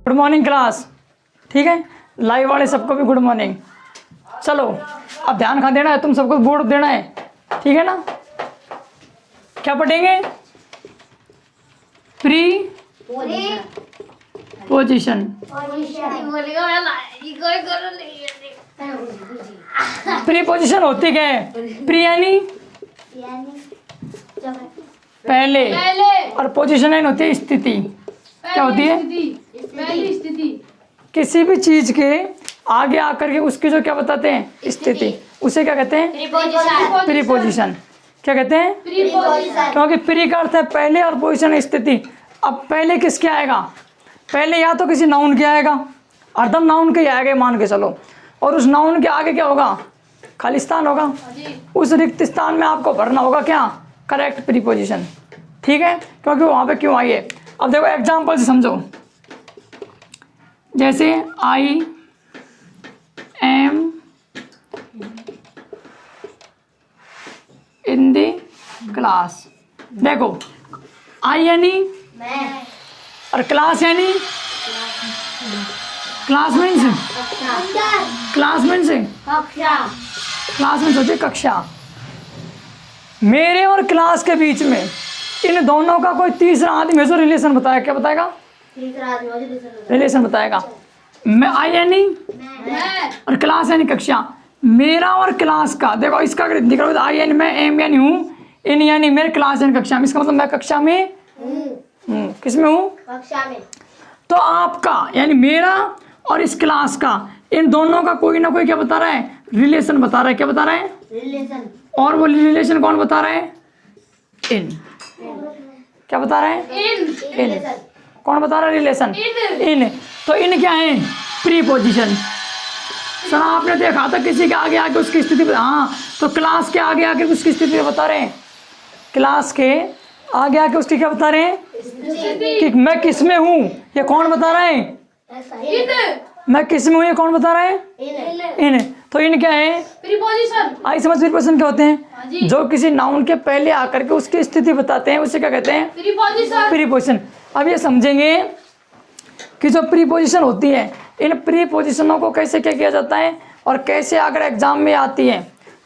Good morning class. ठीक है, live वाले सबको भी गुड मॉर्निंग। चलो अब ध्यान कहाँ देना है, तुम सबको बोर्ड देना है, ठीक है ना। क्या पढ़ेंगे? Pre position. प्री पोजीशन होती क्या है? प्री यानी पहले और पोजीशन यानी होती है स्थिति। क्या होती है? पहली स्थिति। किसी भी चीज के आगे आकर के उसकी जो क्या बताते हैं स्थिति, उसे क्या कहते हैं? Pre position. क्या कहते हैं? Pre position. क्योंकि प्री का अर्थ है पहले और पोजीशन स्थिति। अब पहले किसके आएगा? पहले या तो किसी नाउन के आएगा, अर्धम नाउन के आएगा मान के चलो, और उस नाउन के आगे क्या होगा? खाली स्थान होगा। उस रिक्त स्थान में आपको भरना होगा क्या? Correct preposition. ठीक है, क्योंकि वहां पे क्यों आई है। अब देखो एग्जांपल से समझो, जैसे I am in the class. देखो आई यानी और क्लास यानी क्लास मीन्स होती है कक्षा। मेरे और क्लास के बीच में इन दोनों का कोई तीसरा आदमी है जो रिलेशन बताएगा। क्या बताएगा? रिलेशन बताएगा। मैं आई यानी और क्लास यानी कक्षा। मेरा और क्लास का देखो, इसका अगर दिख रहा है आई यानी मैं, एम यानी हूँ, इन यानी मेरे, क्लास यानी कक्षा में। इसका मतलब मैं कक्षा में हूँ। किस में हूँ? कक्षा में। तो आपका यानी मेरा और इस क्लास का, इन दोनों का कोई ना कोई क्या बता रहा है? रिलेशन बता रहा है। क्या बता रहा है? रिलेशन। और वो रिलेशन कौन बता रहा है? इन। क्या बता रहा है? इन। कौन बता रहा है रिलेशन? इन। तो इन क्या है? Pre position. सर आपने देखा था किसी के आगे आके उसकी स्थिति, हाँ, तो क्लास के आगे आके उसकी स्थिति बता रहे हैं। क्लास के आगे आके उसकी क्या बता रहे हैं? कि मैं किस में हूँ, ये कौन बता रहा है? मैं किस में हूँ, ये कौन बता रहा है? इन। तो इन क्या है? प्रीपोजिशन। आई समझ प्रीपोजिशन क्या होते हैं? जो किसी नाउन के पहले आकर के उसकी स्थिति बताते हैं, उसे क्या कहते हैं? प्रीपोजिशन। अब ये समझेंगे कि जो प्रीपोजिशन होती है, इन प्रीपोजिशनों को कैसे क्या किया जाता है और कैसे अगर एग्जाम में आती है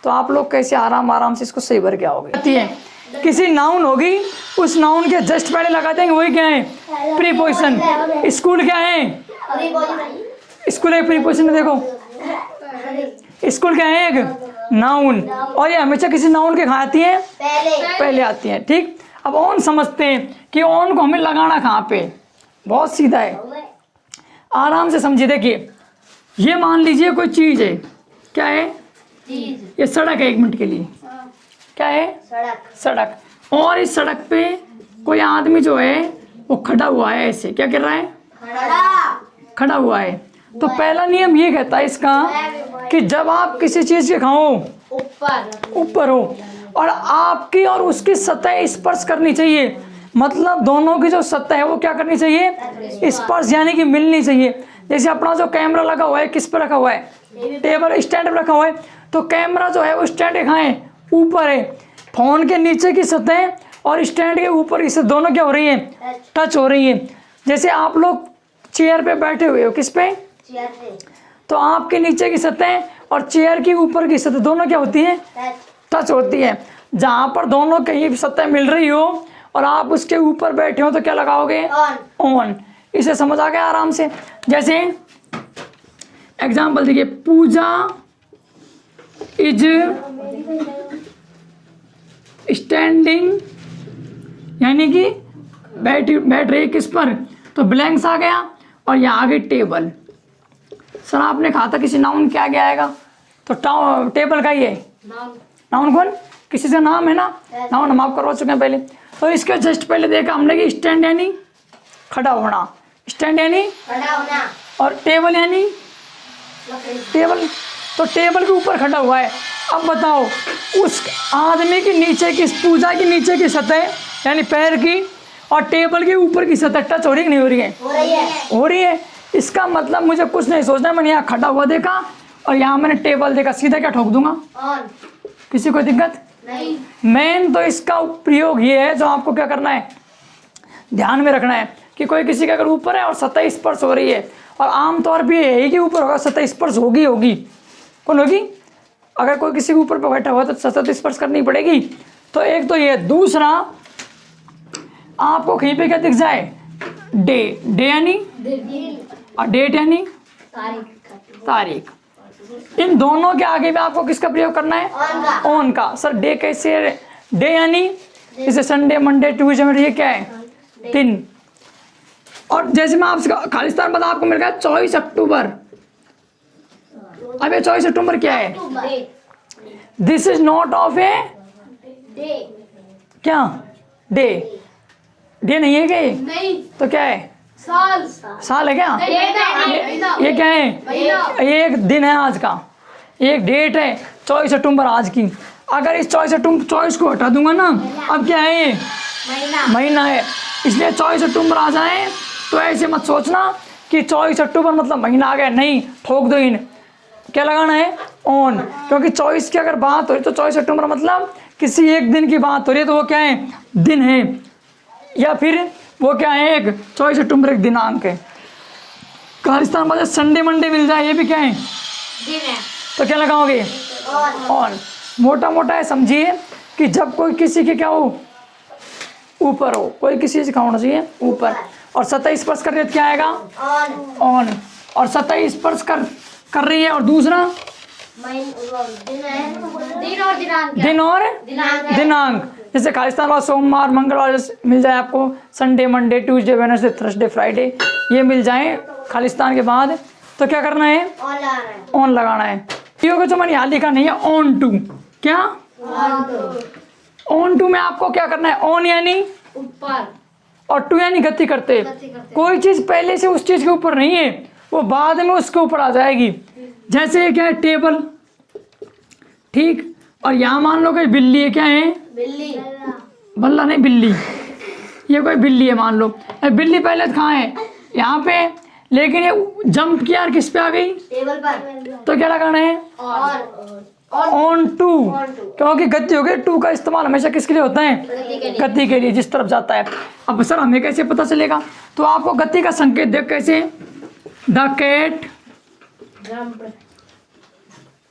तो आप लोग कैसे आराम से इसको सही भर के आओगे। आती है किसी नाउन होगी, उस नाउन के जस्ट पहले लगा देंगे, वही क्या है? प्रीपोजिशन। स्कूल क्या है? स्कूल एक प्रीपोजिशन है। देखो स्कूल क्या है? एक नाउन, और ये हमेशा किसी नाउन के कहाँ आती है? पहले आती है। ठीक, अब ऑन समझते हैं कि ऑन को हमें लगाना कहाँ पे। बहुत सीधा है, आराम से समझिए। देखिए ये मान लीजिए कोई चीज है। क्या है? ये सड़क है। 1 मिनट के लिए क्या है? सड़क। और इस सड़क पे कोई आदमी जो है वो खड़ा हुआ है, ऐसे क्या कर रहा है? खड़ा हुआ है। तो पहला नियम ये कहता है इसका कि जब आप किसी चीज के खाओ ऊपर हो और आपकी और उसकी सतह स्पर्श करनी चाहिए, मतलब दोनों की जो सतह है वो क्या करनी चाहिए? स्पर्श, यानी कि मिलनी चाहिए। जैसे अपना जो कैमरा लगा हुआ है किस पर रखा हुआ है? टेबल स्टैंड पर रखा हुआ है। तो कैमरा जो है वो स्टैंड कहाँ है? ऊपर है। फोन के नीचे की सतह और स्टैंड के ऊपर की सतह दोनों क्या हो रही है? टच हो रही है। जैसे आप लोग चेयर पे बैठे हुए हो, किस पे? चेयर पे। तो आपके नीचे की सतह और चेयर की ऊपर की सतह दोनों क्या होती है? टच होती है। जहां पर दोनों की सतह मिल रही हो और आप उसके ऊपर बैठे हो तो क्या लगाओगे? ऑन। इसे समझ आ गया आराम से। जैसे एग्जाम्पल देखिए, पूजा इज स्टैंडिंग, यानी कि बैठ रही किस पर? तो ब्लैंक्स आ गया और यहाँ आगे टेबल। सर आपने कहा था किसी नाउन के आगे आएगा, तो टेबल का ही है। नाउन कौन? किसी का नाम है ना, नाउन हम आप करवा चुके हैं पहले। तो इसके जस्ट पहले देखा हमने कि स्टैंड यानी खड़ा होना, स्टैंड यानी खड़ा होना, और टेबल यानी टेबल। तो टेबल के ऊपर खड़ा हुआ है। अब बताओ उस आदमी की नीचे की, पूजा की नीचे की सतह यानी पैर की और टेबल के ऊपर की सतह टच हो रही है नहीं हो रही है? हो रही है। इसका मतलब मुझे कुछ नहीं सोचना, मैंने यहाँ खड़ा हुआ देखा और यहाँ मैंने टेबल देखा, सीधा क्या ठोक दूंगा? किसी को दिक्कत नहीं। मेन तो इसका प्रयोग ये है जो आपको क्या करना है, ध्यान में रखना है कि कोई किसी का अगर ऊपर है और सतह स्पर्श हो रही है, और आमतौर पर ये है कि ऊपर होगा, सतह स्पर्श होगी। कौन होगी? अगर कोई किसी के ऊपर पर बैठा हुआ तो सतह स्पर्श करनी पड़ेगी। तो एक तो ये, दूसरा आपको कहीं पे क्या दिख जाए? डे यानी, और डेट यानी तारीख। इन दोनों के आगे भी आपको किसका प्रयोग करना है? ऑन का। सर डे कैसे? डे यानी जैसे संडे, मंडे, ट्यूसडे, ये क्या है? दिन। और जैसे मैं आपसे खालिस्तान बता, आपको मिल गया 24 अक्टूबर। अब ये 24 अक्टूबर क्या है? दिस इज नॉट ऑफ ए क्या? डे। डे नहीं है क्या ये? नहीं। तो क्या है? साल है क्या? ये क्या है? ये एक दिन है आज का, एक डेट है 24 अक्टूबर आज की। अगर इस 24 को हटा दूंगा ना, अब क्या है ये? महीना है। इसलिए 24 अक्टूबर आ जाए तो ऐसे मत सोचना कि 24 अक्टूबर मतलब महीना आ गया, नहीं, ठोक दो इन। क्या लगाना है? ऑन। क्योंकि 24 की अगर बात हो रही तो 24 अक्टूबर मतलब किसी एक दिन की बात हो रही है, तो वो क्या है? दिन है, या फिर वो क्या है? एक 24 अक्टूबर एक दिनांक है। खालिस्तान बाजार संडे मंडे मिल जाए, ये भी क्या है? दिन है। तो क्या लगाओगे? ऑन। मोटा मोटा है समझिए कि जब कोई किसी के क्या हो? ऊपर हो, कोई किसी चीज का होना चाहिए ऊपर, और सतह स्पर्श कर रही है तो क्या आएगा? ऑन। और सतह स्पर्श कर रही है, और दूसरा दिन और दिनांक। जैसे खालिस्तान वाला सोमवार, मंगलवार मिल जाए आपको, Sunday, Monday, Tuesday, Wednesday, Thursday, Friday, ये मिल जाए खालिस्तान के बाद, तो क्या करना है? ऑन लगाना है। ये जो मैंने यहाँ लिखा नहीं है, ऑन टू। क्या? ऑन टू में आपको क्या करना है? ऑन यानी ऊपर, और टू यानी गति करते। कोई चीज पहले से उस चीज के ऊपर नहीं है, वो बाद में उसके ऊपर आ जाएगी। जैसे ये क्या है? टेबल, ठीक। और यहाँ मान लो कि बिल्ली है, क्या है? बिल्ली। बल्ला नहीं, बिल्ली। ये कोई बिल्ली है मान लो, बिल्ली पहले कहाँ है? यहाँ पे, लेकिन ये जंप किया और किस पे आ गई? टेबल पर। तो क्या लगाना है? Onto. क्योंकि गति हो गई, टू का इस्तेमाल हमेशा किसके लिए होता है? गति के लिए, जिस तरफ जाता है। अब सर हमें कैसे पता चलेगा? तो आपको गति का संकेत देख कैसे? The cat,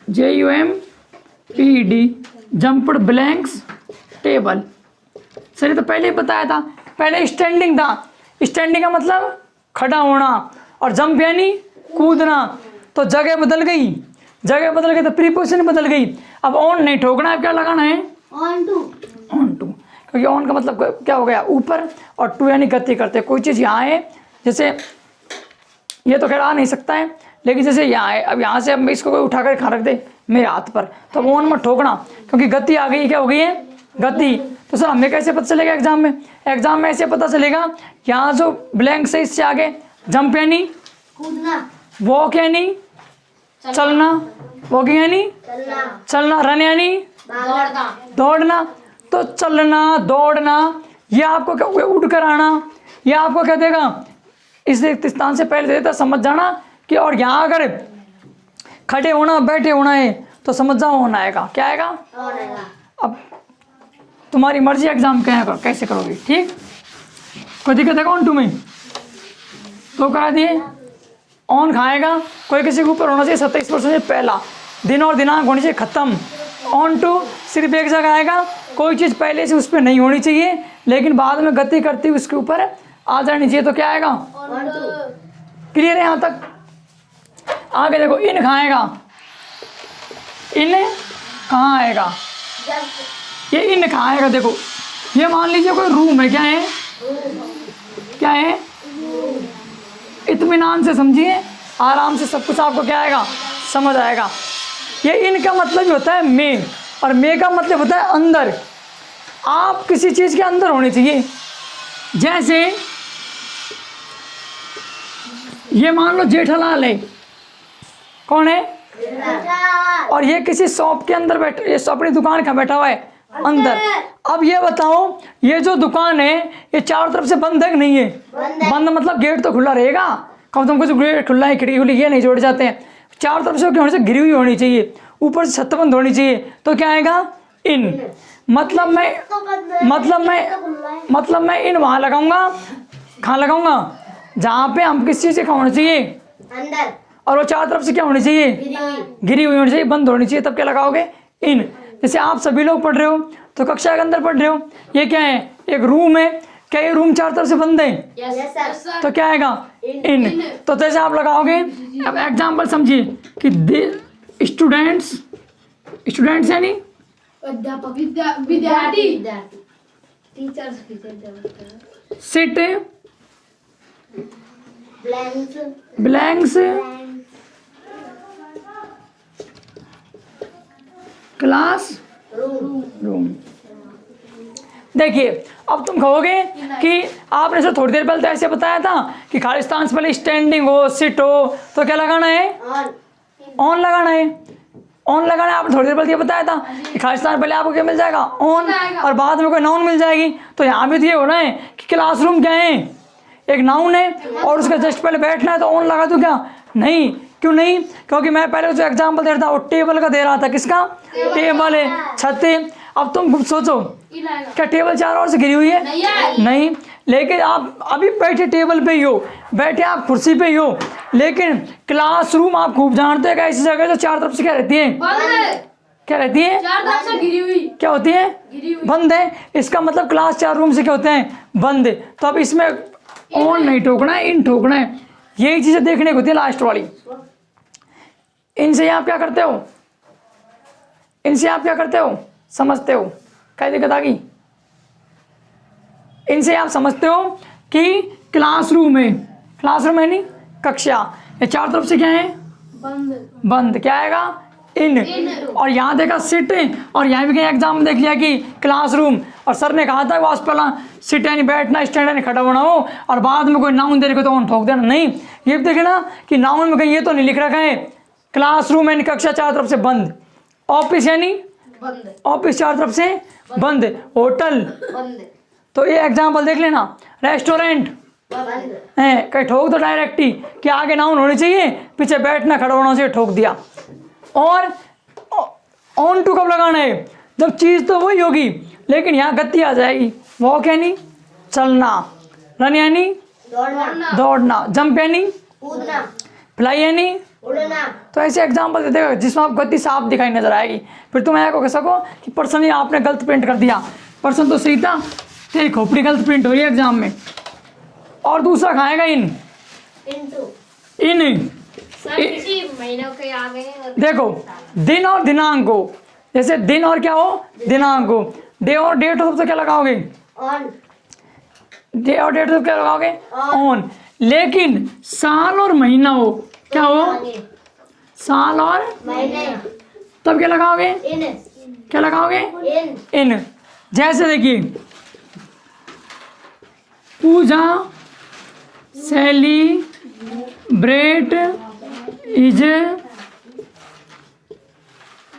JUMPED, jumped blanks table. Sir ये तो पहले ही बताया था, पहले स्टैंडिंग था। स्टैंडिंग का मतलब खड़ा होना, और जंप यानी कूदना। तो जगह बदल गई, जगह बदल गई तो प्रीपोजिशन बदल गई। अब ऑन नहीं ठोकना है, क्या लगाना है? Onto. ऑन टू, क्योंकि ऑन का मतलब क्या हो गया? ऊपर, और टू यानी गति करते। कोई चीज़ यहाँ है, जैसे ये तो खैर आ नहीं सकता है, लेकिन जैसे यहाँ है, अब यहाँ से अब इसको कोई उठाकर खा रख दे मेरे हाथ पर, तो ऑन मत ठोकना, क्योंकि गति आ गई। क्या हो गई है? गति। तो सर हमें कैसे पता चलेगा एग्जाम में? एग्जाम में ऐसे पता चलेगा, यहाँ जो ब्लैंक से इससे आगे जंप यानी कूदना, वॉक यानी चलना, वॉकिंग यानी चलना, रन यानी दौड़ना। तो चलना, दौड़ना, ये आपको क्या? उड़ कर आना, ये आपको क्या देगा? इस स्थान से पहले देता, समझ जाना कि। और यहाँ अगर खड़े होना, बैठे होना है तो समझ जाओ ऑन आएगा। क्या आएगा? अब तुम्हारी मर्जी, एग्जाम कैसे करोगे, ठीक। कोई दिक्कत है ऑन टू में? तो करा दिए। ऑन खाएगा, कोई किसी के ऊपर होना चाहिए 27%, पहला दिन और दिनांक होनी चाहिए, खत्म। ऑन टू सिर्फ एक जगह आएगा, कोई चीज़ पहले से उस पर नहीं होनी चाहिए, लेकिन बाद में गति करती हुई उसके ऊपर आ जानी चाहिए, तो क्या आएगा? क्लियर है यहाँ तक? आगे देखो, इन खाएगा, इन कहाँ आएगा? ये इन खाएगा। देखो ये मान लीजिए कोई रूम है, क्या है? क्या है? इत्मीनान से समझिए, आराम से सब कुछ आपको क्या आएगा? समझ आएगा। ये इन का मतलब ही होता है में, और में का मतलब होता है अंदर। आप किसी चीज़ के अंदर होने चाहिए। जैसे ये मान लो जेठालाल है, कौन है? और ये किसी शॉप के अंदर बैठा, ये अपनी दुकान का बैठा हुआ है अंदर। अब ये बताओ, ये जो दुकान है ये चारों तरफ से बंद है कि नहीं है? बंद मतलब गेट तो खुला रहेगा, कम से कम कुछ गेट खुला है, खिड़की खुली, ये नहीं जोड़ जाते हैं। चारों तरफ से क्या होनी चाहिए? घिरी हुई होनी चाहिए, ऊपर से छत बंद होनी चाहिए, तो क्या आएगा? इन। मतलब मैं इन वहां लगाऊंगा कहाँ लगाऊंगा? जहाँ पे हम किस चीज़ से क्या होना चाहिए, अंदर, और वो चारों तरफ से क्या होनी चाहिए, गिरी हुई, गिरी हुई होनी चाहिए, बंद होनी चाहिए, तब क्या लगाओगे? इन। जैसे आप सभी लोग पढ़ रहे हो तो कक्षा के अंदर पढ़ रहे हो, ये क्या है, एक रूम है, क्या ये रूम चारों तरफ से बंद है? यस सर, तो क्या आएगा? इन। तो जैसे आप लगाओगे, अब एग्जाम्पल समझिए कि स्टूडेंट्स, स्टूडेंट्स यानी अध्यापक विद्यार्थी teachers, sit blanks, blanks classroom. देखिए अब तुम कहोगे कि आपने से थोड़ी देर पहले तो ऐसे बताया था कि खालिस्तान से पहले स्टैंडिंग हो, सिट हो, तो क्या लगाना है? ऑन, ऑन लगाना है। ऑन लगाना है, आपने थोड़ी देर पहले ये बताया था कि खालिस्तान से पहले आपको क्या मिल जाएगा? ऑन, और बाद में कोई नाउन मिल जाएगी। तो यहाँ भी तो ये होना है कि क्लासरूम क्या है, एक नाउन है, और उसका जस्ट पहले बैठना है, तो ऑन लगा दूँ क्या? नहीं। क्यों नहीं? क्योंकि मैं पहले जो एग्जाम्पल दे रहा था वो टेबल का दे रहा था। किसका? टेबल है, छत है। अब तुम सोचो, क्या टेबल चारों ओर से घिरी हुई है? नहीं। लेकिन आप अभी बैठे टेबल पे ही हो, बैठे आप कुर्सी पे ही हो, लेकिन क्लासरूम आप खूब जानते हैं ऐसी जगह जो चार तरफ से क्या रहती है? क्या रहती है? चार तरफ से घिरी हुई, क्या होती है? घिरी हुई। बंद है। इसका मतलब क्लास चार रूम से क्या होते हैं? बंद है। तो अब इसमें ऑन नहीं ठोकना है, इन ठोकना है। यही चीजें देखने को होती है लास्ट वाली। इनसे आप क्या करते हो? इनसे आप क्या करते हो? समझते हो? क्या दिक्कत आ गई? इनसे आप समझते हो कि क्लासरूम है, क्लासरूम है नहीं, कक्षा, ये चार तरफ से क्या है? बंद, बंद। क्या आएगा? इन। और यहाँ देखा सिट, और यहाँ भी कहीं एग्जाम में देख लिया कि क्लासरूम, और सर ने कहा था वास पहला सिट यानी बैठना, स्टैंड यानी खड़ा होना हो, और बाद में कोई नाउन दे रहे तो ऑन ठोक देना। नहीं, ये भी देखे ना कि नाउन में कहीं ये तो नहीं लिख रखा है क्लासरूम यानी कक्षा चार तरफ से बंद, ऑफिस यानी बंद, ऑफिस चार तरफ से बंद, होटल। बंद, तो ये एग्जाम्पल देख लेना। रेस्टोरेंट बंद, है, कहीं ठोक दो डायरेक्ट ही कि आगे नाउन होनी चाहिए, पीछे बैठना खड़ा होना चाहिए, ठोक दिया। और ऑन टू कब लगाना है? जब चीज़ तो वही होगी लेकिन यहाँ गति आ जाएगी। वॉक यानी चलना, रन यानी दौड़ना, दौड़ना, जंप यानी कूदना, फ्लाई यानी। उड़ना, तो ऐसे एग्जाम्पल दे देगा जिसमें आप गति साफ दिखाई नजर आएगी। फिर तुम ऐसा कह सको कि पर्सन ये आपने गलत प्रिंट कर दिया, पर्सन तो सही था, तेरी खोपड़ी गलत प्रिंट हो रही है एग्जाम में। और दूसरा खाएगा इन, इंटू, इन। सर किसी महीनों के आ गए और देखो दिन और दिनांक को, जैसे दिन और क्या हो? दिनांक को। डे और डेट हो तो क्या लगाओगे? ऑन, डे और डेट हो तो क्या लगाओगे? ऑन। लेकिन साल और महीना हो, क्या हो? साल और महीने, तब क्या लगाओगे? इन, क्या लगाओगे? इन, इन। जैसे देखिए पूजा सेलिब्रेट इज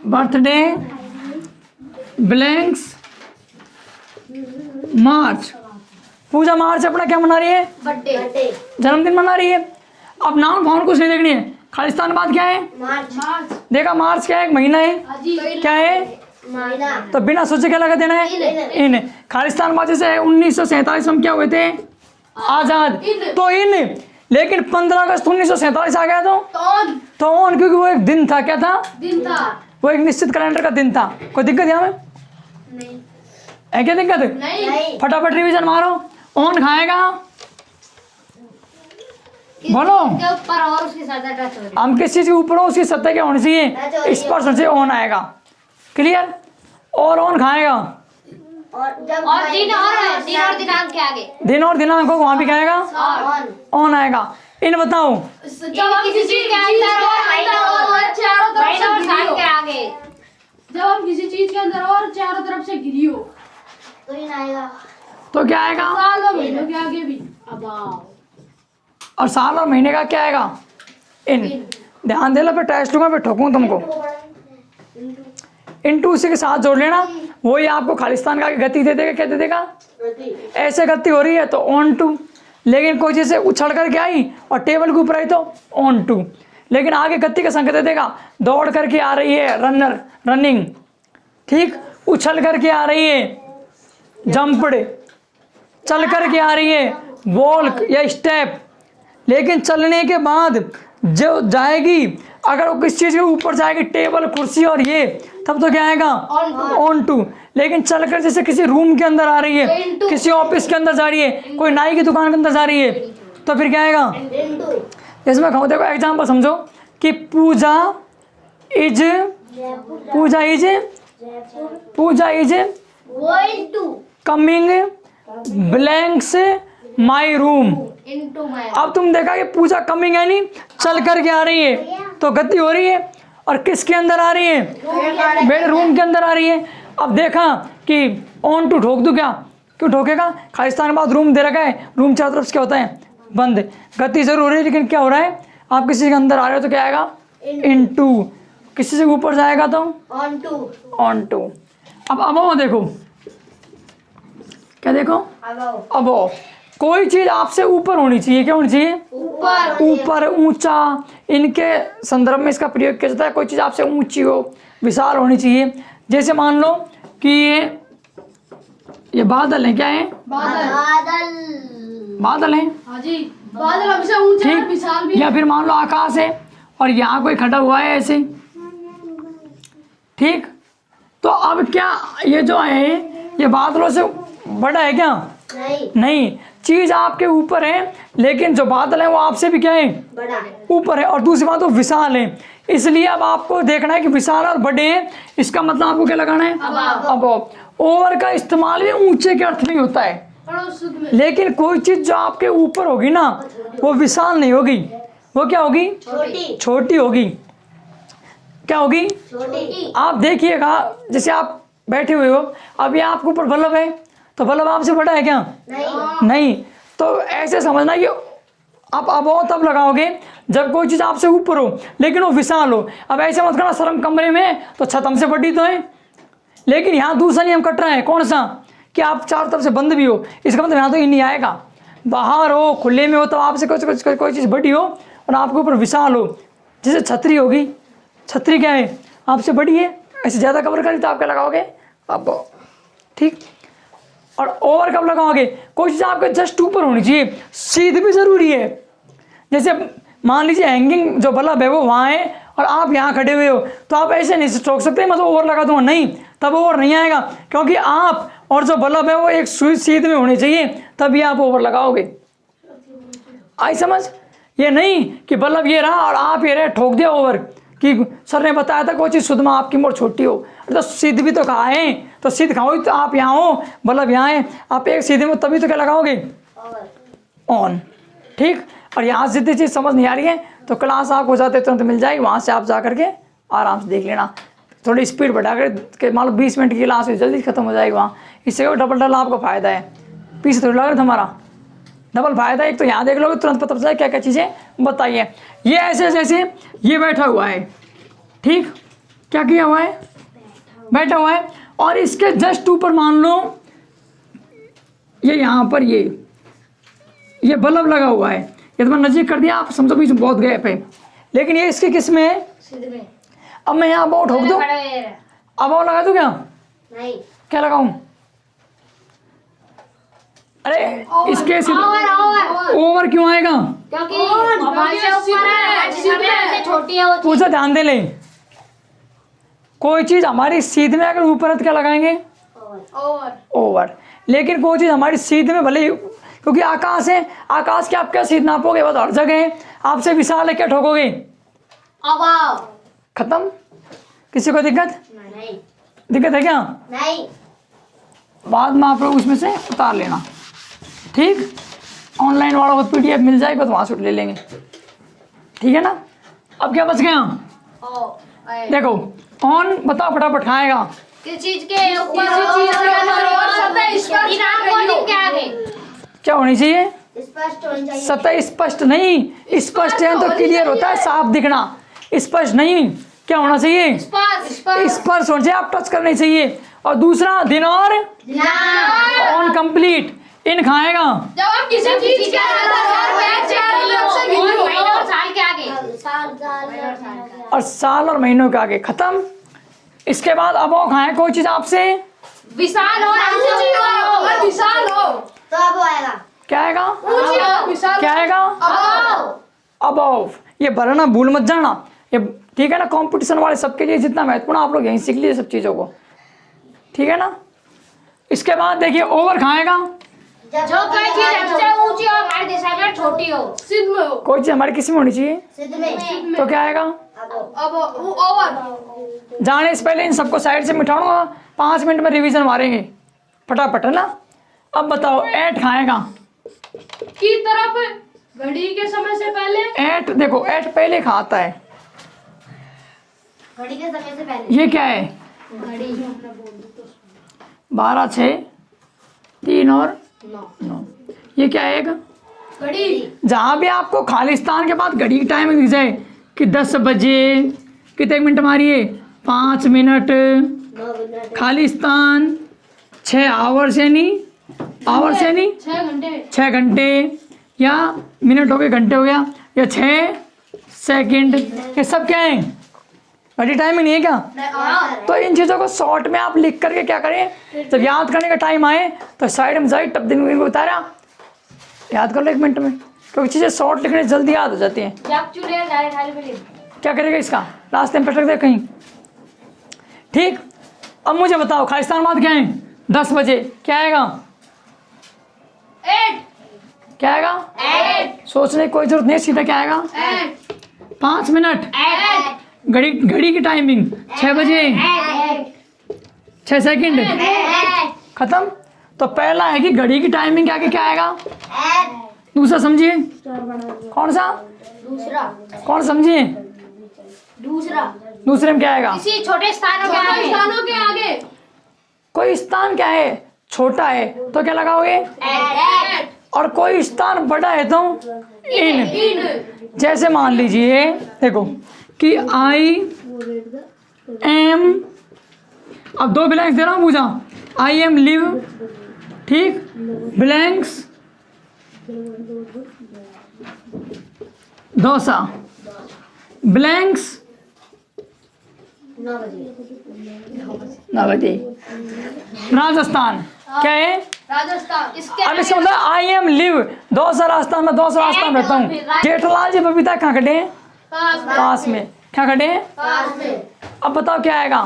बर्थडे ब्लैंक्स मार्च। पूजा मार्च अपना क्या मना रही है? बर्थडे, जन्मदिन मना रही है। अब नाउन फाउन कुछ नहीं देखनी है, खालिस्तान बाद क्या है? मार्च, देखा मार्च क्या है? एक महीना है। क्या है? महीना, तो बिना सोचे क्या लगा देना है? इन। खालिस्तान बाद जैसे 1947 में क्या हुए थे? आजाद। तो इन। लेकिन 15 अगस्त 1947 आ गया तो ऑन, क्योंकि वो एक दिन था। क्या था? दिन था, वो एक निश्चित कैलेंडर का दिन था। कोई दिक्कत यहाँ में नहीं, है? क्या दिक्कत? नहीं, फटाफट रिवीजन मारो। ऑन खाएगा, बोलो। के ऊपर और उसकी सतह टच हो रही हम किस चीज के ऊपर हो उसकी सतह क्या होनी चाहिए? स्पर्श से ऑन आएगा। क्लियर? और ऑन खाएगा, और जब और दिन और दिनांक के आगे दिन और दिनांक को वहां भी खाएगा, ऑन, ऑन आएगा। इन बताओ जब हम किसी चीज के अंदर और चारों तरफ से घिरी हो, के आगे जब हम किसी चीज के अंदर और चारों तरफ से घिरी हो, तो इन आएगा, तो क्या आएगा? साल और महीनों के आगे भी। अब आओ, और साल और महीने का क्या आएगा? इन। ध्यान दे लो, फिर टेस्ट लूंगा, फिर ठोकूं तुमको। इनटू उसी के साथ जोड़ लेना, वही आपको खालिस्तान का गति दे देगा। क्या दे देगा? ऐसे गति हो रही है तो ऑन टू, लेकिन कोई जैसे उछल करके आई और टेबल के ऊपर आई तो ऑन टू, लेकिन आगे गति का संकेत दे देगा। दौड़ करके आ रही है, रनर, रनिंग। ठीक, उछल करके आ रही है, जंपड। चल करके आ रही है, वॉल्क या स्टेप, लेकिन चलने के बाद जो जाएगी, अगर वो किस चीज़ के ऊपर जाएगी, टेबल, कुर्सी और ये, तब तो क्या आएगा? Onto. लेकिन चलकर जैसे किसी रूम के अंदर आ रही है, किसी ऑफिस के अंदर जा रही है, कोई नाई की दुकान के अंदर जा रही है, तो फिर क्या आएगा? जैसे मैं कहूँ, देखो एग्जाम्पल समझो कि Puja is coming blanks my room. अब तुम देखा कि पूजा कमिंग है, नहीं चल कर के आ रही है, तो गति हो रही है, और किसके अंदर आ रही है? बेडरूम के अंदर आ रही है। अब देखा कि ऑन टू ठोक दूं, क्या क्यों ठोकेगा? खालिस्तान के बाद रूम दे रखा है, रूम चारों तरफ से क्या होता है? बंद। गति जरूर हो रही है, लेकिन क्या हो रहा है? आप किसी के अंदर आ रहे हो तो क्या आएगा? इनटू। किसी से ऊपर जाएगा तो ऑन टू। अब अबो देखो, क्या देखो? अबो। कोई चीज आपसे ऊपर होनी चाहिए, क्या होनी चाहिए? ऊपर, ऊंचा। इनके संदर्भ में इसका प्रयोग किया जाता है। कोई चीज आपसे ऊंची हो, विशाल होनी चाहिए। जैसे मान लो कि ये बादल है, क्या है? बादल है, बादल हमसे ऊंचा है, विशाल भी ठीक। या फिर मान लो आकाश है और यहाँ कोई खड़ा हुआ है ऐसे, ठीक। तो अब क्या ये जो है, ये बादलों से बड़ा है क्या? नहीं। चीज आपके ऊपर है, लेकिन जो बादल है वो आपसे भी क्या है? ऊपर है। और दूसरी बात, वो विशाल है। इसलिए अब आपको देखना है कि विशाल और बड़े हैं, इसका मतलब आपको क्या लगाना है? अब ओवर का इस्तेमाल भी ऊंचे के अर्थ में होता है, लेकिन कोई चीज जो आपके ऊपर होगी ना, वो विशाल नहीं होगी, वो क्या होगी? छोटी होगी। क्या होगी? आप देखिएगा, जैसे आप बैठे हुए हो, अभी आपके ऊपर बल्ब है, तो बल्ब आपसे बड़ा है क्या? नहीं। तो ऐसे समझना कि आप अबो तब लगाओगे जब कोई चीज़ आपसे ऊपर हो, लेकिन वो विशाल हो। अब ऐसे मत करना, शर्म कमरे में तो छत हमसे बड़ी तो है, लेकिन यहाँ दूसरा नियम कट रहा है। कौन सा? कि आप चारों तरफ से बंद भी हो, इसका मतलब यहाँ तो ये नहीं आएगा। बाहर हो, खुले में हो, तो आपसे कोई चीज़ बड़ी हो और आपके ऊपर विशाल हो। जैसे छतरी होगी, छतरी क्या है? आपसे बड़ी है, ऐसे ज़्यादा कवर करी तो आप क्या लगाओगे? अब ठीक। और ओवर कब लगाओगे? कोई चीज़ आपके जस्ट ऊपर होनी चाहिए। सीध भी ज़रूरी है। जैसे मान लीजिए हैंगिंग जो बल्ब है वो वहाँ है और आप यहाँ खड़े हुए हो, तो आप ऐसे नहीं ठोक सकते मतलब ओवर लगा दूंगा, नहीं, तब ओवर नहीं आएगा, क्योंकि आप और जो बल्ब है वो एक सीध में होने चाहिए, तभी आप ओवर लगाओगे। आई समझ? ये नहीं कि बल्ब ये रहा और आप ये रहे ठोक दिया ओवर, कि सर ने बताया था कोई चीज़ शुद्ध में आपकी मोड़ छोटी हो, तो सिद्ध भी तो कहा है, तो सिद्ध खाओ, तो आप यहाँ हो, बल्ब यहाँ है, आप एक सीधे में तभी तो क्या लगाओगे? ऑन। ठीक। और यहाँ से सीधी चीज़ समझ नहीं आ रही है तो क्लास आपको जाते तुरंत मिल जाएगी, वहाँ से आप जा करके आराम से देख लेना। थोड़ी स्पीड बढ़ा कर मान लो 20 मिनट की क्लास जल्दी खत्म हो जाएगी वहाँ, इससे डबल आपको फ़ायदा है। पीछे थोड़ी लग रहा था हमारा डबल फायदा। एक तो यहाँ देख लोगे तुरंत पता चला क्या क्या चीज़ें बताइए। ये ऐसे जैसे ये बैठा हुआ है, ठीक, क्या किया हुआ है? बैठा हुआ है, और इसके जस्ट ऊपर मान लो ये यहाँ पर ये बल्ब लगा हुआ है। ये तो मैं नज़दीक कर दिया, आप समझो बीच में बहुत गैप है, लेकिन ये इसके किस में है? अब मैं यहाँ बहुत ठोक दूँ, अब और लगा दूँ क्या? नहीं। क्या लगाऊं? अरे इसके ओवर क्यों आएगा? क्योंकि हमारे ऊपर है, छोटी है वो। पूछा ध्यान दे ले, कोई चीज हमारी सीध में अगर ऊपर है तो क्या लगाएंगे? ओवर। लेकिन कोई चीज हमारी सीध में भले, क्योंकि आकाश है, आकाश के आप क्या सीध नापोगे? बस हर जगह है, आपसे विशाल है, क्या ठोकोगे? खत्म। किसी को दिक्कत? नहीं। दिक्कत है क्या? नहीं। बाद में आप लोग उसमें से उतार लेना, ठीक। ऑनलाइन वालों को PDF मिल जाएगा तो वहाँ से ले लेंगे, ठीक है ना। अब क्या बच गया? देखो ऑन बताओ फटाफट, खाएगा किस चीज के ऊपर? क्या होनी चाहिए? स्पष्ट होनी चाहिए। सतह स्पष्ट नहीं, स्पष्ट है तो क्लियर होता है, साफ दिखना। स्पष्ट नहीं, क्या होना चाहिए? स्पर्श होना चाहिए, आप टच करनी चाहिए। और दूसरा दिन और ऑन कंप्लीट, इन खाएगा जब आप किसी चीज के और साल और महीनों के आगे, खत्म। इसके बाद अब वो खाए कोई चीज आपसे विशाल हो, विशाल हो तो अब आएगा क्या आएगा? ऊंचा, क्या आएगा? अबव। ये भरना भूल मत जाना ये, ठीक है ना। कंपटीशन वाले सबके लिए जितना महत्वपूर्ण, आप लोग यहीं सीख लीजिए सब चीज़ों को, ठीक है ना। इसके बाद देखिए ओवर खाएगा, जो कोई चीज हमसे ऊंची हो हमारे दिशा में छोटी हो, सिद्ध में हो, कोई चीज़ हमारी किसी में होनी चाहिए, सिद्ध में, तो क्या आएगा? अब वो ओवर। जाने से पहले इन सबको साइड से मिटाऊंगा, 5 मिनट में रिवीजन मारेंगे फटाफट, है ना। अब बताओ एट खाएगा की तरफ घड़ी के समय से पहले। एट, देखो एट पहले खाता है, घड़ी के समय से पहले। ये क्या है? घड़ी 12, 6, 3 और 9, ये क्या है? एक घड़ी जहाँ भी आपको खालिस्तान के बाद घड़ी की टाइम दिख जाए कि 10 बजे, कितने मिनट मारिए? 5 मिनट, 9 मिनट, खालिस्तान 6 आवर्स, यानी आवर्स यानी 6 घंटे। 6 घंटे, या मिनट हो गए, घंटे हो गया, या 6 सेकंड, ये सब क्या है? घड़ी टाइमिंग नहीं है क्या? तो इन चीज़ों को शॉर्ट में आप लिख करके क्या करें, जब याद करने का टाइम आए तो साइड में जाए, टप दिन को बता रहा याद कर लो 1 मिनट में, क्योंकि चीज़ें शॉर्ट लिखने से जल्दी याद हो जाती हैं। जब चूल्हे डाले थाली पे लिख। क्या करेगा इसका? रास्ते में पटक दे कहीं, ठीक। अब मुझे बताओ खालिस्तान बाद क्या है? 10 बजे क्या आएगा? 8 क्या आएगा? 8 सोचने की कोई जरूरत नहीं, सीधा क्या आएगा? 8 5 मिनट, 8 घड़ी की टाइमिंग 6 बजे 6 सेकंड, खत्म। तो पहला है कि घड़ी की टाइमिंग के आगे क्या आएगा? दूसरा समझिए, कौन सा? दूसरा, कौन समझिए? दूसरा दूसरे में क्या आएगा? किसी छोटे स्थानों के आगे। स्थानों के आगे कोई स्थान क्या है? छोटा है तो क्या लगाओगे? 8 और कोई स्थान बड़ा है तो इन। इन। जैसे मान लीजिए देखो कि आई एम, अब 2 ब्लैंक्स दे रहा हूँ पूछा, आई एम लिव, ठीक, ब्लैंक्स डोसा, ब्लैंक्स 9 बजे, 9 बजे, राजस्थान क्या है? राजस्थान। इसके अब इसका मतलब I am live Dausa Rajasthan में, दौसा राजस्थान रहता हूँ। जेठलाल जी बबीता कहाँ खड़े हैं? पास में। क्या खड़े हैं? पास में। अब बताओ क्या आएगा?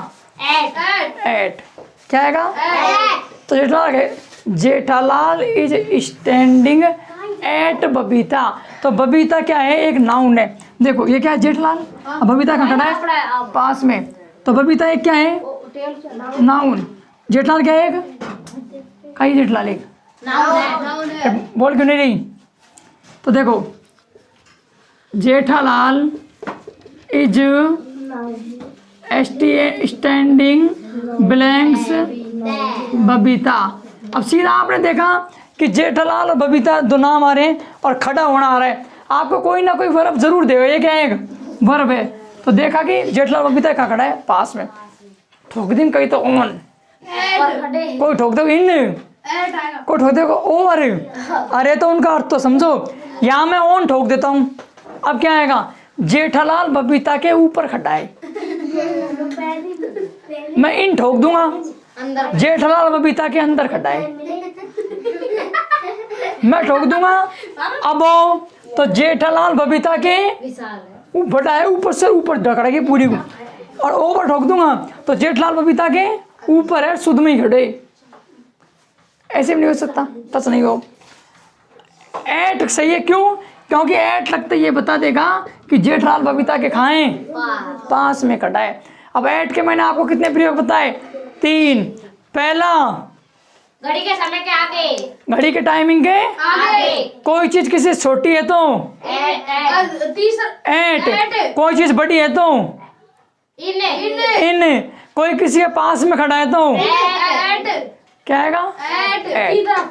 8 एट। क्या आएगा? 8 तो Jethalal is standing at Babita. तो बबीता क्या है? एक नाउन है। देखो ये क्या है? जेठलाल। अब बबीता कहाँ खड़ा है? पास में। तो बबीता एक क्या है? नाउन। जेठलाल क्या है? एक कहीं जेठलाल एक नाउन है। बोल क्यों नहीं रही? तो देखो Jethalal is standing blanks Babita. अब सीधा आपने देखा कि जेठालाल और बबीता दो नाम आ रहे हैं और खड़ा होना आ रहा है, आपको कोई ना कोई वर्ब जरूर देगा। ये क्या है? एक वर्ब है। तो देखा कि जेठालाल बबीता कहाँ खड़ा है? पास में। ठोक दिन कहीं तो ऑन, कोई ठोक दो इन, कोई ठोक दो ओवर। अरे तो उनका अर्थ तो समझो। यहाँ मैं ऑन ठोक देता हूँ, अब क्या आएगा? जेठालाल बबीता के ऊपर खड़ा है। मैं इन ठोक दूंगा, अंदर जेठालाल बबीता के अंदर खड़ा है। मैं ठोक दूंगा अब तो जेठालाल बबीता के विशाल है। ऊपर है, ऊपर से ऊपर ढकड़ेगी पूरी को। और ओवर ठोक दूंगा तो जेठलाल बबीता के ऊपर है, सुध में ही खड़े। ऐसे भी नहीं हो सकता, टच नहीं हो। एट सही है। क्यों? क्योंकि एट लगता ये बता देगा कि जेठलाल बबीता के खाएं पास में खड़ा है। अब एट के मैंने आपको कितने प्रयोग बताए? 3। पहला घड़ी के समय के आगे, घड़ी के टाइमिंग के आगे। कोई चीज किसी से छोटी है तो 8 तीसरा एट, कोई चीज बड़ी है तो इन इन, कोई किसी के पास में खड़ा है तो 8 क्या आएगा? 8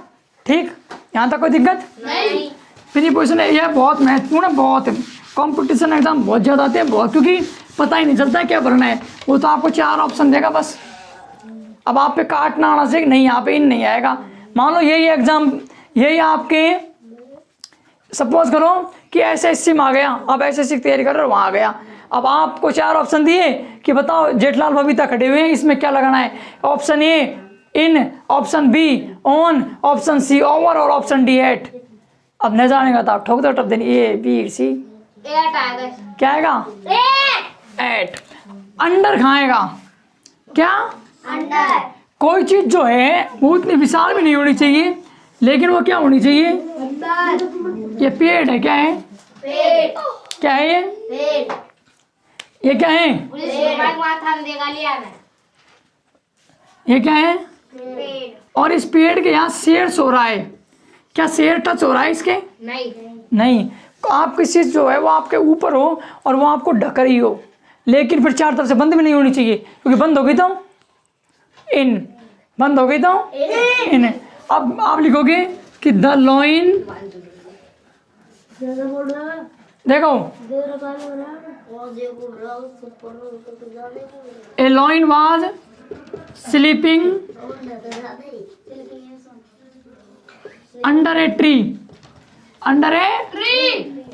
ठीक, यहाँ तक कोई दिक्कत? नहीं। फिर ये क्वेश्चन है, यह बहुत महत्वपूर्ण है। बहुत कंपटीशन एग्जाम बहुत ज़्यादा आते हैं, बहुत, क्योंकि पता ही नहीं चलता है क्या भरना है। वो तो आपको 4 ऑप्शन देगा बस। अब आप पे काटना आना चाहिए, नहीं यहाँ पे इन नहीं आएगा। मान लो यही एग्जाम, यही आपके सपोज करो कि SSC में आ गया, अब SSC की तैयारी कर रहे हो, वहाँ आ गया। अब आपको 4 ऑप्शन दिए कि बताओ जेठलाल बबीता खड़े हुए हैं, इसमें क्या लगाना है? Option A in, option B on, option C over और ऑप्शन डी एट। अब न जाने का था ठोक दो टप देनी ए बी सी 8 आएगा। क्या आएगा 8। अंडर खाएगा क्या अंडर। कोई चीज जो है वो इतनी विशाल भी नहीं होनी चाहिए लेकिन वो क्या होनी चाहिए ये पेड़ है क्या है पेट। क्या है पेट। ये क्या है पुलिस माथा में देगा लिया मैं। ये क्या है पेट। और इस पेड़ के यहाँ शेर सो रहा है क्या शेर टच हो रहा है इसके नहीं। नहीं आपकी चीज जो है वो आपके ऊपर हो और वो आपको ढक रही हो लेकिन फिर चार तरफ से बंद भी नहीं होनी चाहिए क्योंकि बंद होगी तो इन बंद होगी तो इन। अब आप लिखोगे कि द लॉइन देखो a lion was sleeping under a tree. Under a tree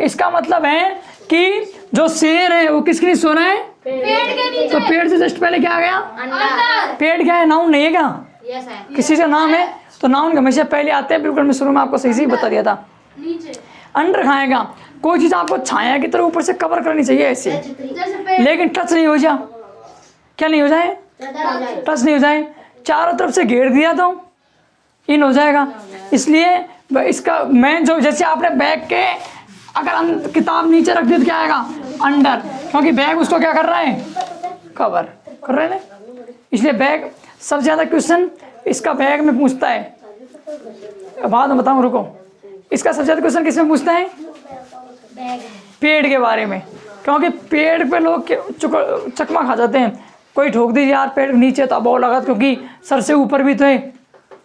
इसका मतलब है कि जो शेर है वो किसके नीचे सो रहा है पेड़ के नीचे। तो पेड़ से जस्ट पहले क्या आ गया अंडर। पेड़ क्या है नाउन नहीं है क्या यस है। किसी का नाम है तो नाउन हमेशा पहले आते हैं बिल्कुल मैं शुरू में आपको सही से ही बता दिया था। नीचे अंडर खाएगा कोई चीज आपको छाया की तरह ऊपर से कवर करनी चाहिए ऐसे जैसे पेड़। लेकिन टच नहीं हो जाए क्या नहीं हो जाए टच नहीं हो जाए चारों तरफ से घेर दिया तो इन हो जाएगा। इसलिए इसका मैं जो जैसे आपने बैग के अगर किताब नीचे रख दी तो क्या आएगा अंडर क्योंकि बैग उसको क्या कर रहा है कवर कर रहे हैं ना। इसलिए बैग सबसे ज़्यादा क्वेश्चन इसका बैग में पूछता है बाद में बताऊँ रुको। इसका सबसे ज़्यादा क्वेश्चन किसमें पूछता है पेड़ के बारे में क्योंकि पेड़ पे लोग चकमा खा जाते हैं। कोई ठोक दीजिए यार पेड़ नीचे तो अबाव लगा क्योंकि सर से ऊपर भी तो है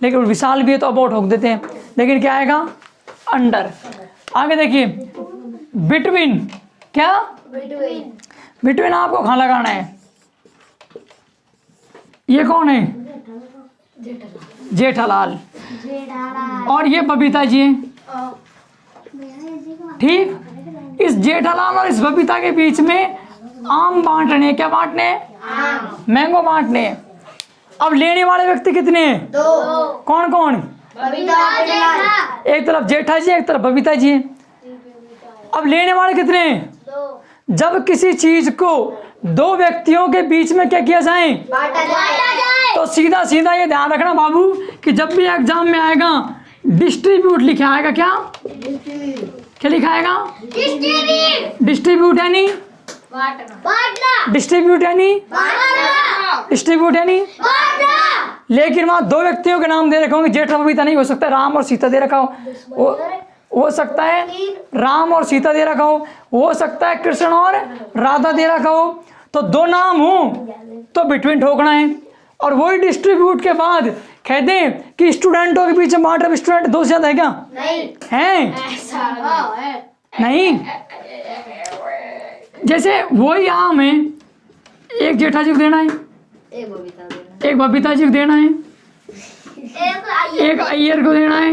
लेकिन विशाल भी है तो अबाव ठोक देते हैं लेकिन क्या आएगा अंडर। आगे देखिए बिटवीन क्या बिटवीन आपको कहाँ लगाना है ये कौन है जेठालाल और ये बबीता जी हैं ठीक। इस जेठालाल और इस बबीता के बीच में आम बांटने क्या बांटने मैंगो बांटने। अब लेने वाले व्यक्ति कितने हैं दो। कौन कौन एक तरफ जेठा जी एक तरफ बबीता जी हैं। अब लेने वाले कितने हैं जब किसी चीज को दो व्यक्तियों के बीच में क्या किया जाए तो सीधा सीधा ये ध्यान रखना बाबू कि जब भी एग्जाम में आएगा डिस्ट्रीब्यूट लिखा आएगा क्या लिखा आएगा डिस्ट्रीब्यूट यानी डिस्ट्रीब्यूट यानी डिस्ट्रीब्यूट यानी लेकिन वहां दो व्यक्तियों के नाम दे रखे होंगे जेठा बबीता नहीं हो सकता राम और सीता दे रखा हो सकता है राम और सीता दे रखा हो सकता है कृष्ण और राधा दे रखा हो तो दो नाम हो तो बिटवीन ठोकना है और वही डिस्ट्रीब्यूट के बाद कहते हैं कि स्टूडेंटों के पीछे बांट रहे स्टूडेंट दो से ज्यादा है क्या है नहीं जैसे वही आम है एक जेठा जी को देना है एक बबीता जी को देना है एक अय्यर को देना है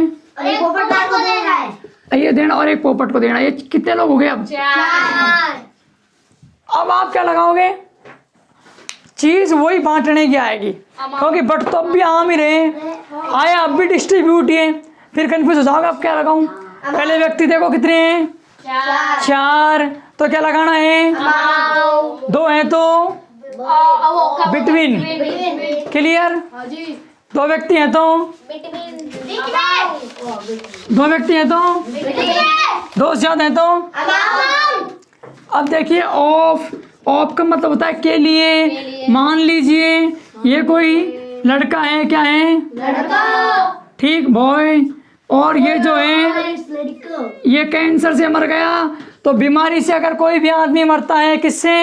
अय्यर देना और एक पोपट को देना है। ये कितने लोग हो गए अब आप क्या लगाओगे चीज वही बांटने की आएगी क्योंकि बट तो अब भी आम ही रहे आया अब भी डिस्ट्रीब्यूट ही है फिर कंफ्यूज हो जाओगे अब क्या लगाऊं। पहले व्यक्ति देखो कितने हैं चार तो क्या लगाना है दो है तो बिटवीन क्लियर दो व्यक्ति हैं तो दो व्यक्ति हैं तो दो से ज्यादा हैं तो अब देखिए ऑफ ऑफ का मतलब होता है के लिए। मान लीजिए ये कोई लड़का है क्या है ठीक बॉय और ये जो है ये कैंसर से मर गया तो बीमारी से अगर कोई भी आदमी मरता है किससे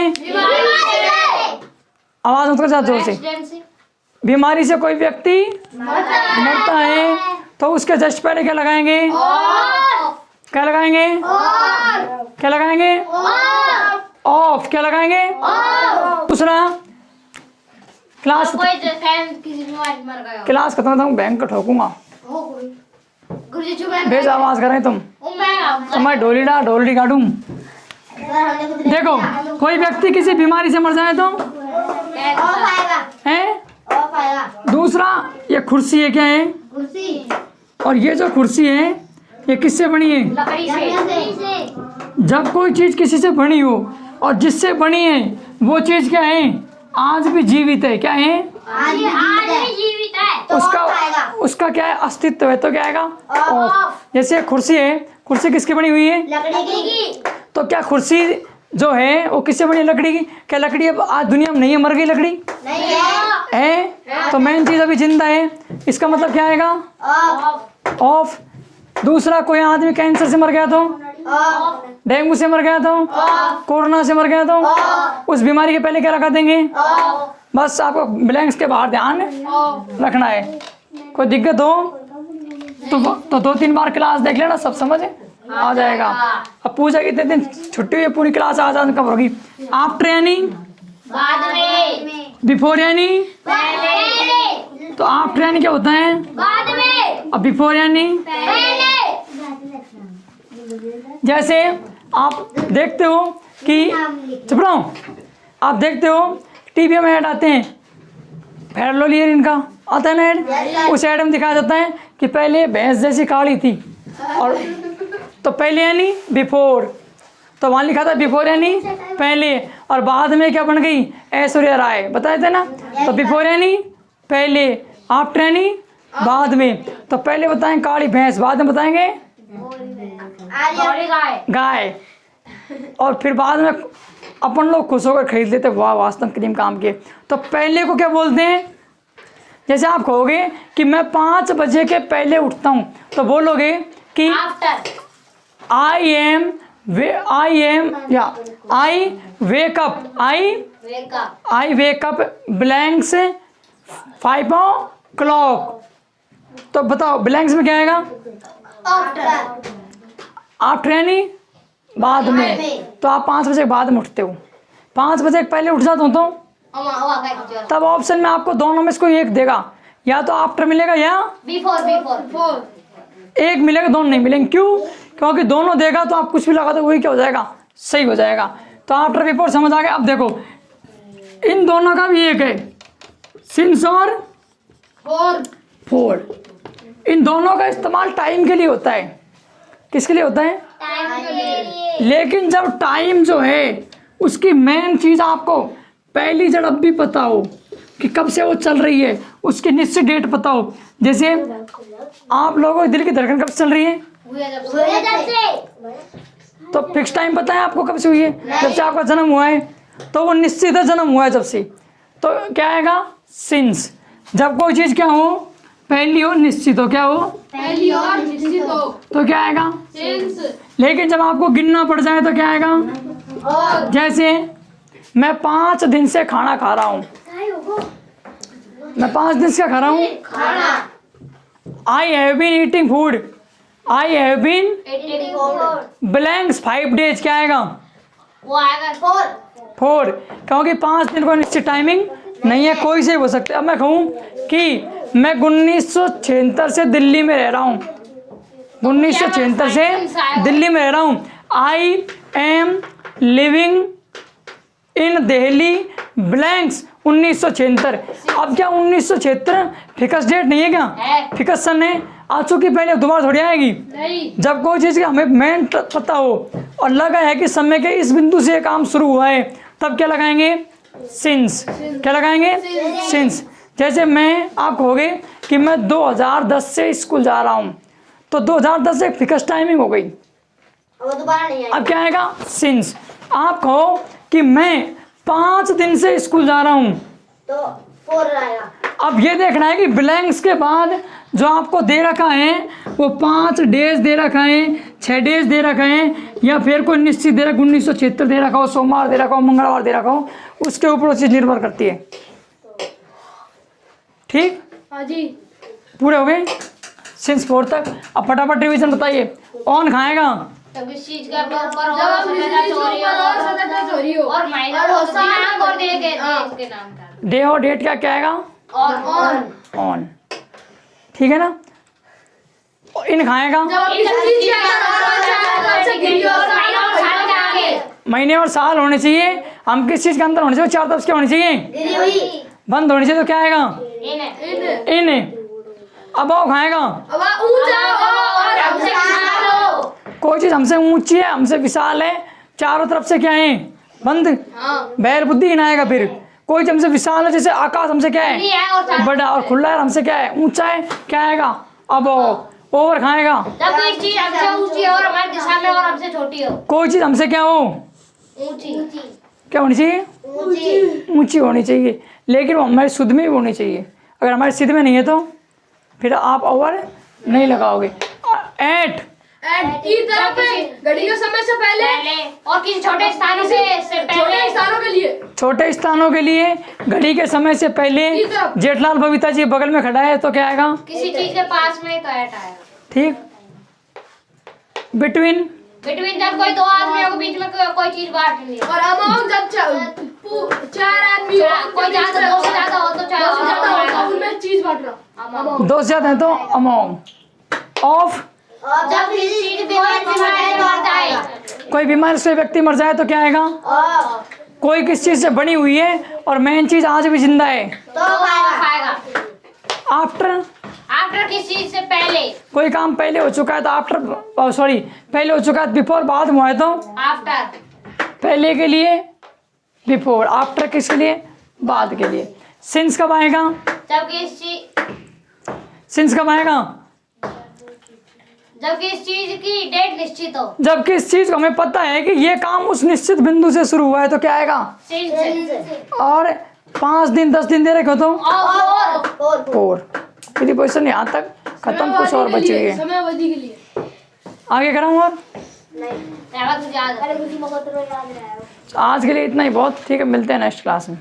आवाज मत कर जा जोर से बीमारी से कोई व्यक्ति मरता है तो उसके जस्ट पहले क्या लगाएंगे क्या लगाएंगे क्या लगाएंगे ऑफ क्या लगाएंगे दूसरा क्लास क्लास खत्म था बैंक का ठोकूंगा भेज आवाज करें तुम तो मैं ढोली काटूं। देखो कोई व्यक्ति किसी बीमारी से मर जाए तो है दूसरा ये कुर्सी है क्या है और ये जो कुर्सी है ये किससे बनी है? लकड़ी से। जब कोई चीज किसी से बनी हो और जिससे बनी है वो चीज क्या है? आज भी जीवित है। क्या है? आज भी जीवित है तो उसका क्या है? अस्तित्व है। तो क्या आएगा? ऑफ। जैसे कुर्सी है, कुर्सी किसकी बनी हुई है? लकड़ी की। तो क्या कुर्सी जो है वो किससे बनी है? लकड़ी की। क्या लकड़ी अब आज दुनिया में नहीं है? मर गई लकड़ी नहीं है। तो मेन चीज अभी जिंदा है। इसका मतलब क्या आएगा? ऑफ। दूसरा, कोई आदमी कैंसर से मर गया तो, डेंगू से मर गया तो, कोरोना से मर गया तो, उस बीमारी के पहले क्या लगा देंगे? बस आपको ब्लैंक्स के बाहर ध्यान रखना है। कोई दिक्कत हो तो 2-3 बार क्लास देख लेना, सब समझ आ जाएगा। अब पूछा कितने दिन छुट्टी हुई, पूरी क्लास आज कब होगी? आफ्टर यानी बाद में, बिफोर यानी पहले, तो आफ्टर यानी क्या होता है? बाद में, अब बिफोर यानी पहले। जैसे आप देखते हो कि, चुप रहो, आप देखते हो टीवी में ऐड आते हैं, फेयरलोलियर इनका आता है ना ऐड। उस ऐड में दिखाया जाता है कि पहले भैंस जैसी काली थी, और तो पहले यानी बिफोर, तो वहाँ लिखा था बिफोर यानी पहले, और बाद में क्या बन गई? ऐश्वर्या राय, बताए थे ना। तो बिफोर यानी पहले, आफ्टर यानी बाद में। तो पहले बताएं काली भैंस, बाद में बताएंगे गाय, और फिर बाद में अपन लोग खुश होकर खरीद लेते, वाह वास्तव क्रीम काम के। तो पहले को क्या बोलते हैं? जैसे आप कहोगे कि मैं 5 बजे के पहले उठता हूँ, तो बोलोगे कि आई वेक अप ब्लैंक्स 5 o'clock। तो बताओ ब्लैंक्स में क्या आएगा? आफ्टर यानी बाद में। तो आप 5 बजे के बाद में उठते हो, 5 बजे के पहले उठ जाते हो तो तब ऑप्शन में आपको दोनों में से कोई एक देगा, या तो आफ्टर मिलेगा या बिफोर। एक मिलेगा, दोनों नहीं मिलेंगे। क्यों? क्योंकि दोनों देगा तो आप कुछ भी लगा दो वही क्या हो जाएगा? सही हो जाएगा। तो आफ्टर बिफोर समझ आ गया। अब देखो इन दोनों का भी एक है, सिंस और फोर। इन दोनों का इस्तेमाल टाइम के लिए होता है। किसके लिए होता है? लेकिन जब टाइम जो है उसकी मेन चीज आपको पहली झड़प भी पता हो कि कब से वो चल रही है, उसकी निश्चित डेट पता हो। जैसे आप लोगों की दिल की धड़कन कब से चल रही है? तो फिक्स टाइम पता है आपको कब से हुई है? जब से आपका जन्म हुआ है, तो वो निश्चित है जन्म हुआ है जब से। तो क्या आएगा? सिंस। जब कोई चीज क्या हो? पहली हो, निश्चित हो। क्या हो? पहली और निश्चित हो तो क्या आएगा? सिंस। लेकिन जब आपको गिनना पड़ जाए तो क्या आएगा? और जैसे मैं 5 दिन से खाना खा रहा हूँ, मैं 5 दिन से खा रहा हूँ। खाना। I have been eating food, I have been 84। Blanks 5 days। क्या आएगा? वो आएगा 4, क्योंकि 5 दिन को निश्चित टाइमिंग नहीं है, कोई से हो सकते। अब मैं कहूँ कि मैं 1976 से दिल्ली में रह रहा हूँ, 1976 से दिल्ली में रह रहा हूँ। I am living in Delhi blanks 1976। अब क्या 1976 फिक्स डेट नहीं है? क्या फिक्स सन है? आ चुकी पहले, दोबारा थोड़ी आएगी। नहीं। जब कोई चीज़ हमें मेन पता हो और लगा है कि समय के इस बिंदु से काम शुरू हुआ है, तब क्या लगाएंगे? सिंस। क्या लगाएंगे? सिंस। जैसे मैं आप कहोगे कि मैं 2010 से स्कूल जा रहा हूँ, तो 2010 से फिक्स टाइमिंग हो गई, वो दोबारा नहीं अब क्या आएगा? सिंस। आप कहो कि मैं 5 दिन से स्कूल जा रहा हूँ, तो 4 आएगा। अब ये देखना है कि ब्लैंक्स के बाद जो आपको दे रखा है वो 5 days दे रखा है, 6 days दे रखा है, या फिर कोई निश्चित दे रखा, 1976 दे रखा हो, सोमवार दे रखा हो, मंगलवार दे रखा हो, उसके ऊपर वो चीज़ निर्भर करती है। ठीक? हाँ जी। पूरे हो गए सिंस 4 तक। अब फटाफट रिवीजन बताइए। ऑन खाएगा तब इस चीज का ऊपर जब और हम समय चोरी और समय चोरी हो और महीना और नाम और दे के उसके नाम का डे और डेट क्या क्या आएगा? और ऑन। ठीक है ना? इन खाएगा जब इस चीज का अच्छा गिरी और महीना और साल के आगे महीने और साल होने चाहिए। हम किस चीज़ का अंतर होने चाहिए? 4 तब क्या होनी चाहिए? गिरी हुई बंद होनी चाहिए। तो क्या आएगा? इन इन। अब वो खाएगा अब ऊंचा और कोई चीज हमसे ऊंची है, हमसे विशाल है, चारों तरफ से क्या है, बंद। बैर बुद्धि गिनाएगा फिर। कोई चीज हमसे विशाल है, जैसे आकाश हमसे क्या खुली है, है और चारों- बड़ा और खुला है, हमसे क्या है, ऊंचा है, क्या आएगा, अब ओवर खाएगा। जब कोई चीज हमसे ऊंची हो और हमारी दिशा में और हमसे छोटी हो। कोई चीज हमसे क्या हो, ऊंची क्या होनी चाहिए, ऊंची ऊंची होनी चाहिए, लेकिन वो हमारे शुद्ध में भी होनी चाहिए। अगर हमारे सिद्ध में नहीं है तो फिर आप ओवर नहीं लगाओगे। एट की तरफ घड़ी के समय से पहले और किसी छोटे स्थानों से छोटे पहले स्थानों के लिए छोटे स्थानों के लिए घड़ी के समय से पहले। जेठलाल बबीता जी बगल में खड़ा है तो क्या आएगा, किसी चीज के पास में तो ऐट आएगा। ठीक। बिटवीन बिटवीन जब कोई दो आदमियों के बीच में कोई चीज बांट ली और अमाउंट जब चार आदमी हो, कोई ज्यादा दो से ज्यादा हो तो दो से ज्यादा हो तो उनमें चीज बांट रहा। दो से ज्यादा है तो अमाउंट ऑफ। जब किसी चीज बीमार मरता है कोई बीमार से व्यक्ति मर जाए तो क्या आएगा, कोई किस चीज से बनी हुई है और मेन चीज आज भी जिंदा है तो खाएगा। आफ्टर। आफ्टर किसी चीज से पहले, कोई काम पहले हो चुका है तो आफ्टर, सॉरी पहले हो चुका है बिफोर, बाद में हुआ है तो आफ्टर पहले के लिए बिफोर, आफ्टर किसके लिए, बाद के लिए। सिंस कब आएगा, जब किसी चीज सिंस कब आएगा, जब किसी चीज की डेट निश्चित हो। जब किस चीज को हमें पता है कि ये काम उस निश्चित बिंदु से शुरू हुआ है तो क्या आएगा, सिंस और 5 दिन 10 दिन दे रखे हो तो और फोर। प्रीपोजिशन यहाँ तक खत्म, कुछ और बची हुई है, समयावधि के लिए आगे कराऊँ और याद है। आज के लिए इतना ही बहुत, ठीक है, मिलते हैं नेक्स्ट क्लास में।